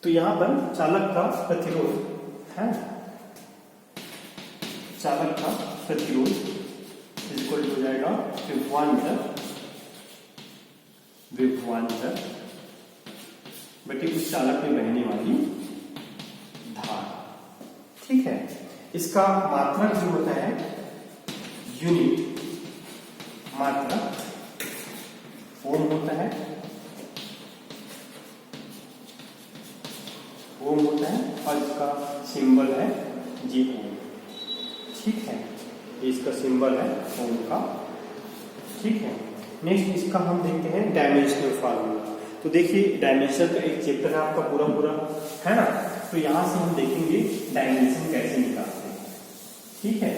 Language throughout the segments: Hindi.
तो यहाँ पर चालक का प्रतिरोध है, चालक का प्रतिरोध इक्वल हो जाएगा विभवांतर बटे उस चालक में बहने वाली धारा। ठीक है, इसका मात्रक जो होता है यूनिट मात्रक ओम होता है, ओम होता है और इसका सिंबल है जी ओम। ठीक है, इसका सिंबल है ओम का। ठीक है, नेक्स्ट इसका हम देखते हैं डायमेंशनल फार्मूला। तो देखिए डायमेंशन का एक चैप्टर है आपका पूरा पूरा, है ना। तो यहां से हम देखेंगे डायमेंशन कैसे निकालते हैं। ठीक है,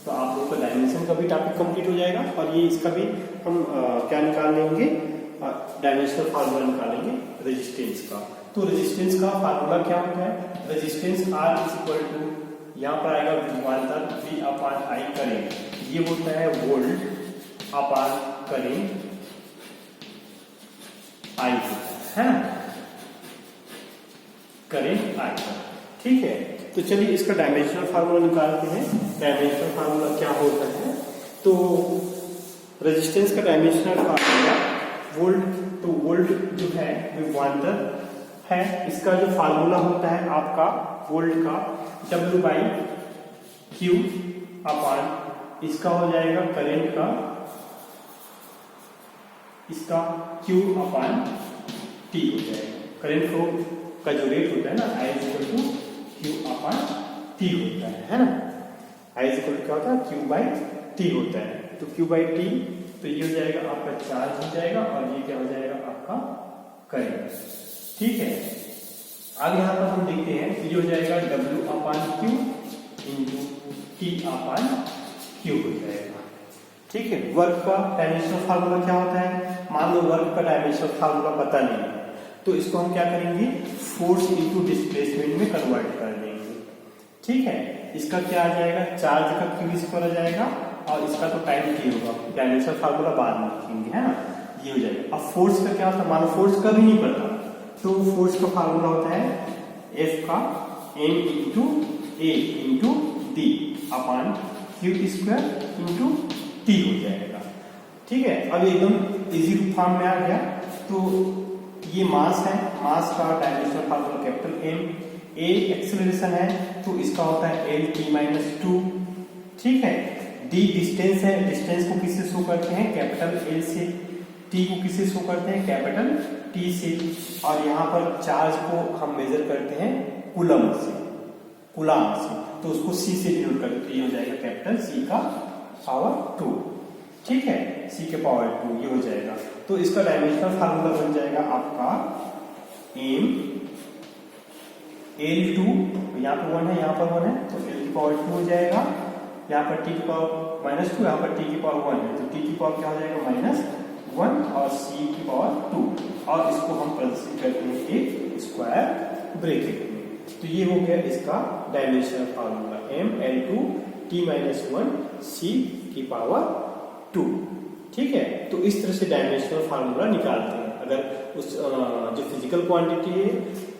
तो आप लोग का डायमेंशन का भी टॉपिक कंप्लीट हो जाएगा और ये इसका भी हम क्या निकाल लेंगे, डायमेंशनल फार्मूला निकालेंगे रेजिस्टेंस का। तो रेजिस्टेंस का फार्मूला क्या होता है, resistance R is equal to, यहाँ पर आएगा विभवांतर V अपान I करेंट, ये होता है वोल्ट अपान करेंट I है ना, करेंट I। ठीक है, तो चलिए इसका डायमेंशनल फार्मूला निकालते हैं। डायमेंशनल फार्मूला क्या होता है, तो रेजिस्टेंस का डायमेंशनल फार्मूला वोल्ट, तो वोल्ट जो है विभवांतर है, इसका जो फार्मूला होता है आपका वोल्ट का W/Q अपान इसका हो जाएगा करेंट का, इसका Q अपान T हो जाएगा। करेंट फ्लो का जो रेट होता है ना I = Q अपान T होता है ना। I = क्या होता है Q/T होता है, तो Q/T, तो ये हो जाएगा आपका चार्ज हो जाएगा और ये क्या हो जाएगा आपका करेंट। ठीक है, अब यहाँ पर हम देखते हैं ये हो जाएगा W/Q इंटू T अपान Q हो जाएगा। ठीक है, वर्क का डायमेंशनल फार्मूला क्या होता है, मान लो वर्क का डायमेंशनल फार्मूला पता नहीं है, तो इसको हम क्या करेंगे, फोर्स इंटू डिस्प्लेसमेंट में कन्वर्ट कर देंगे। ठीक है, इसका क्या आ जाएगा, चार्ज का Q स्क्वायर आ जाएगा और इसका तो टाइम T होगा, डायमेंशनल फार्मूला बाद में लिखेंगे, है ना। ये हो जाएगा। अब फोर्स का क्या होता है, मान लो फोर्स का भी नहीं पता, तो फोर्स का फार्मूला होता है F का M into A into D upon Q square into T हो जाएगा। ठीक है, अब एकदम इजी फॉर्म में आ गया। तो ये मास है, मास का dimensional formula capital M, A acceleration है तो इसका होता है L/T-2। ठीक है, D डिस्टेंस है, डिस्टेंस को किससे शो करते हैं, कैपिटल L से, T को किससे शो करते हैं, कैपिटल T से, और यहाँ पर चार्ज को हम मेजर करते हैं कूलम से, तो उसको C से डिनोट करते हैं, तो ये हो जाएगा कैपिटल C का पावर 2। ठीक है, C के पावर 2 ये हो जाएगा। तो इसका डायमेंशनल फार्मूला बन जाएगा आपका M L2, यहाँ पर 1 है, यहाँ पर 1 है, तो L की पावर 2 हो जाएगा, यहाँ पर T की पावर -2, यहाँ पर T की पावर 1 है, तो T की पावर क्या हो जाएगा -1 और C की पावर 2, और इसको हम प्रदर्शित करते हैं एक स्क्वायर ब्रैकेट में। तो ये हो गया इसका dimensional formula M L2 T-1 C की पावर 2। ठीक है, तो इस तरह से डायमेंशनल फार्मूला निकालते हैं। अगर उस जो फिजिकल क्वांटिटी है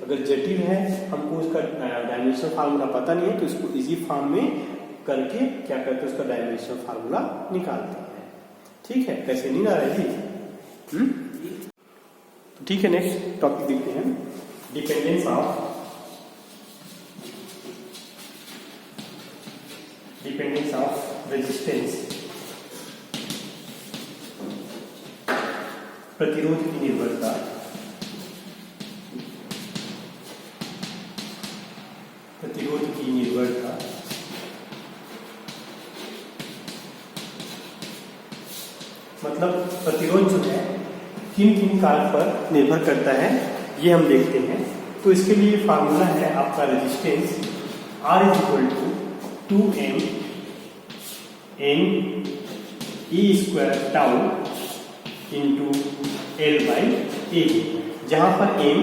अगर जटिल है, हमको उसका डायमेंशनल फार्मूला पता नहीं है, तो इसको इजी फॉर्म में करके क्या करते हैं, उसका डायमेंशनल फार्मूला निकालते हैं। ठीक है, कैसे नहीं आ रहा है जी। ठीक है, नेक्स्ट टॉपिक देखते हैं, डिपेंडेंस ऑफ रेजिस्टेंस, प्रतिरोध की निर्भरता। प्रतिरोध की निर्भरता मतलब प्रतिरोध जो है किन किन कारक पर निर्भर करता है, ये हम देखते हैं। तो इसके लिए फार्मूला है आपका resistance R = 2M N E² into L/A, जहां पर M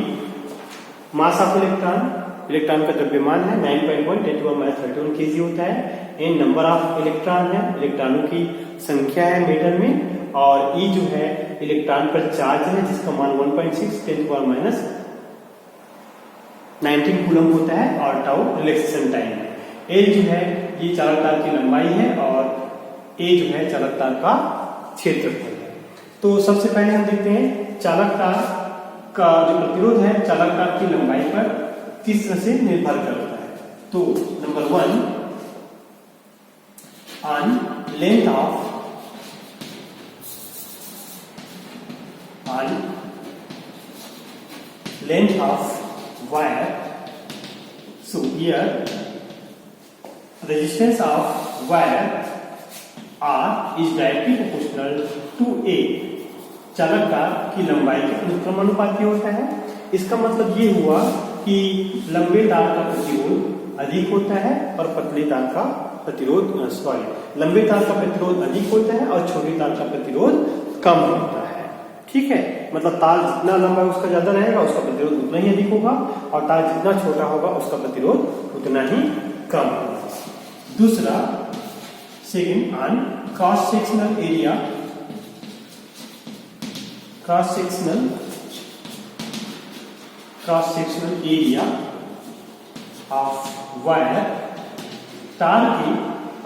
मास ऑफ इलेक्ट्रॉन का द्रव्यमान है 9.1 × 10⁻³ kg होता है, N नंबर ऑफ इलेक्ट्रॉन है, इलेक्ट्रॉनों की संख्या है मीटर में, और E जो है इलेक्ट्रॉन पर चार्ज है जिसका मान 1.6 × 10⁻⁴ 19 कूलम होता है और टाउ रिलैक्सेशन टाइम है। एल जो है ये चालक तार की लंबाई है और ए जो है चालक तार का क्षेत्रफल है। तो सबसे पहले हम देखते हैं चालक तार का जो प्रतिरोध है चालक तार की लंबाई पर किस तरह से निर्भर करता है। तो number 1 on length of wire. So here resistance of wire R is directly proportional to A. चालक तार की लंबाई के अनुक्रमानुपाती होता है। इसका मतलब ये हुआ कि लंबे तार का प्रतिरोध अधिक होता है और पतले तार का प्रतिरोध लंबे तार का प्रतिरोध अधिक होता है और छोटे तार का प्रतिरोध कम होता है। ठीक है, मतलब तार जितना लंबा उसका ज्यादा रहेगा उसका प्रतिरोध उतना ही अधिक होगा और तार जितना छोटा होगा उसका प्रतिरोध उतना ही कम होगा। दूसरा second on cross sectional area of wire, तार के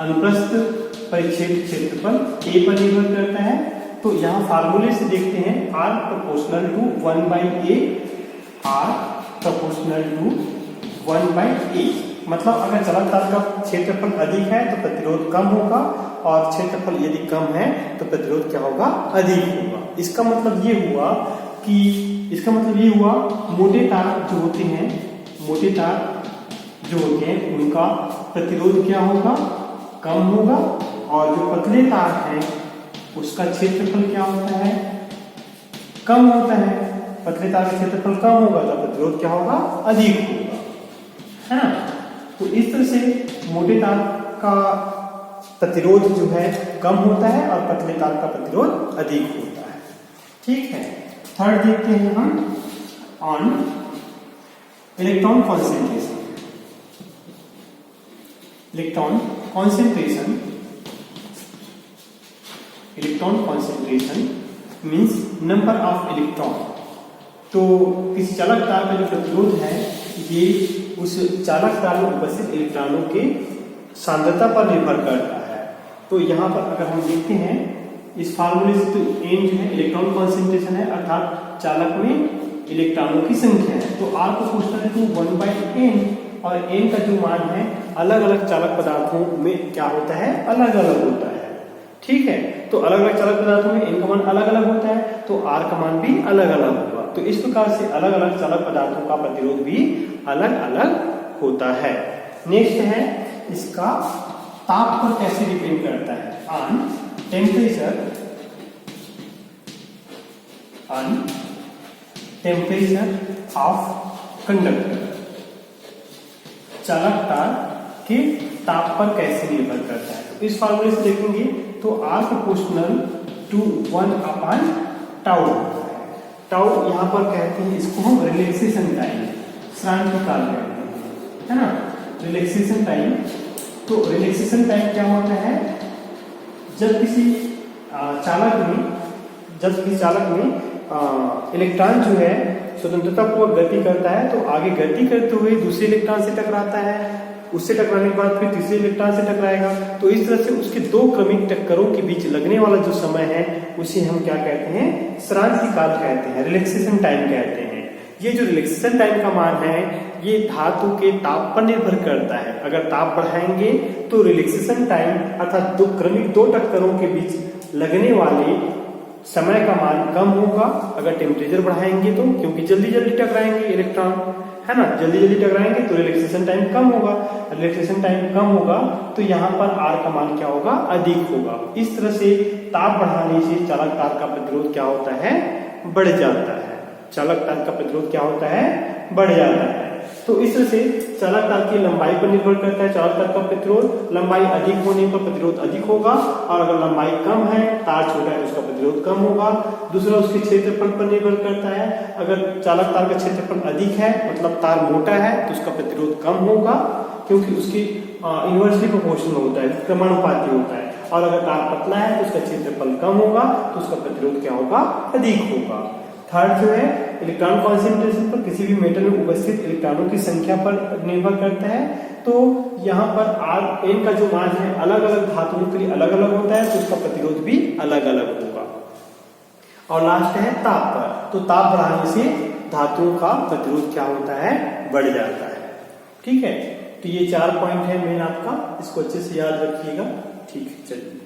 अनुप्रस्थ परिच्छेद क्षेत्रफल ए पर निर्भर करता है। तो यहाँ फार्मूले से देखते हैं R proportional to 1/A, R proportional to 1/A। मतलब अगर चालक तार का क्षेत्रफल अधिक है तो प्रतिरोध कम होगा और क्षेत्रफल यदि कम है तो प्रतिरोध क्या होगा, अधिक होगा। इसका मतलब ये हुआ मोटे तार जो होते हैं उनका प्रतिरोध क्या होगा, कम होगा और जो पतले तार हैं उसका क्षेत्रफल क्या होता है, कम होता है। पतले तार का क्षेत्रफल कम होगा तो प्रतिरोध क्या होगा, अधिक होगा, है ना। तो इस तरह से मोटे तार का प्रतिरोध जो है कम होता है और पतले तार का प्रतिरोध अधिक होता है। ठीक है, थर्ड देखते हैं हम on electron concentration. Electron concentration means number of electron. तो इस चालक तार का जो प्रतिरोध है ये उस चालक तार में उपस्थित इलेक्ट्रॉनों के सांद्रता पर निर्भर करता है। तो यहाँ पर अगर हम देखते हैं इस फार्मूले से, तो एन जो है इलेक्ट्रॉन कॉन्सेंट्रेशन है अर्थात चालक में इलेक्ट्रॉनों की संख्या है। तो R प्रोपोर्शनल टू 1/n और n का जो मान है अलग अलग चालक पदार्थों में क्या होता है, अलग अलग होता है। ठीक है, तो अलग अलग चालक पदार्थों में n का मान अलग अलग होता है तो R का मान भी अलग अलग होगा। तो इस प्रकार से अलग अलग चालक पदार्थों का प्रतिरोध भी अलग अलग होता है। नेक्स्ट है इसका ताप पर कैसे डिपेंड करता है, ऑन टेम्परेचर ऑफ कंडक्टर। चालक तार के ताप पर कैसे निर्भर करता है, तो इस फार्मूले से देखेंगे तो R प्रोपोर्शनल टू 1/टाउ होता है। टाउ यहाँ पर कहते हैं इसको हम रिलैक्सेशन टाइम, श्रांति काल कहते हैं, है ना, रिलैक्सेशन टाइम। तो रिलैक्सेशन टाइम क्या होता है, जब किसी चालक में इलेक्ट्रॉन जो है स्वतंत्रतापूर्वक गति करता है तो आगे गति करते हुए दूसरे इलेक्ट्रॉन से टकराता है, उससे टकराने के बाद फिर तीसरे इलेक्ट्रॉन से टकराएगा। तो इस तरह से उसके दो क्रमिक टक्करों के बीच लगने वाला जो समय है उसे हम क्या कहते हैं, श्रांति काल कहते हैं, रिलैक्सेशन टाइम कहते हैं। ये जो रिलैक्सेशन टाइम का मान है ये धातु के ताप पर निर्भर करता है। अगर ताप बढ़ाएंगे तो रिलैक्सेशन टाइम अर्थात क्रमिक दो टक्करों के बीच लगने वाले समय का मान कम होगा। अगर टेम्परेचर बढ़ाएंगे तो, क्योंकि जल्दी जल्दी टकराएंगे इलेक्ट्रॉन, है ना, जल्दी जल्दी टकराएंगे तो रिलैक्सेशन टाइम कम होगा। रिलैक्सेशन टाइम कम होगा तो यहाँ पर R का मान क्या होगा, अधिक होगा। इस तरह से ताप बढ़ाने से चालक तार का प्रतिरोध क्या होता है, बढ़ जाता है। चालक तार का प्रतिरोध क्या होता है, बढ़ जाता है। तो इस तरह से चालक तार की लंबाई पर निर्भर करता है चालक तार का प्रतिरोध। लंबाई अधिक होने पर प्रतिरोध अधिक होगा और अगर लंबाई कम है, तार छोटा है तो उसका प्रतिरोध कम होगा। दूसरा उसके क्षेत्रफल पर निर्भर करता है। अगर चालक तार का क्षेत्रफल अधिक है मतलब तार मोटा है तो उसका प्रतिरोध कम होगा, क्योंकि उसकी इनवर्सली प्रोपोर्शनल होता है, क्रमानुपाती होता है। और अगर तार पतला है तो उसका क्षेत्रफल कम होगा तो उसका प्रतिरोध क्या होगा, अधिक होगा। थर्ड जो है इलेक्ट्रॉन कॉन्सेंट्रेशन पर किसी भी मेटल में उपस्थित इलेक्ट्रॉनों की संख्या पर निर्भर करता है। तो यहाँ पर R N का जो मान है अलग अलग धातुओं के लिए अलग अलग होता है, तो उसका प्रतिरोध भी अलग अलग होगा। और लास्ट है ताप पर, तो ताप बढ़ाने से धातुओं का प्रतिरोध क्या होता है, बढ़ जाता है। ठीक है, तो ये 4 पॉइंट है मेन आपका, इसको अच्छे से याद रखिएगा। ठीक है, चलिए।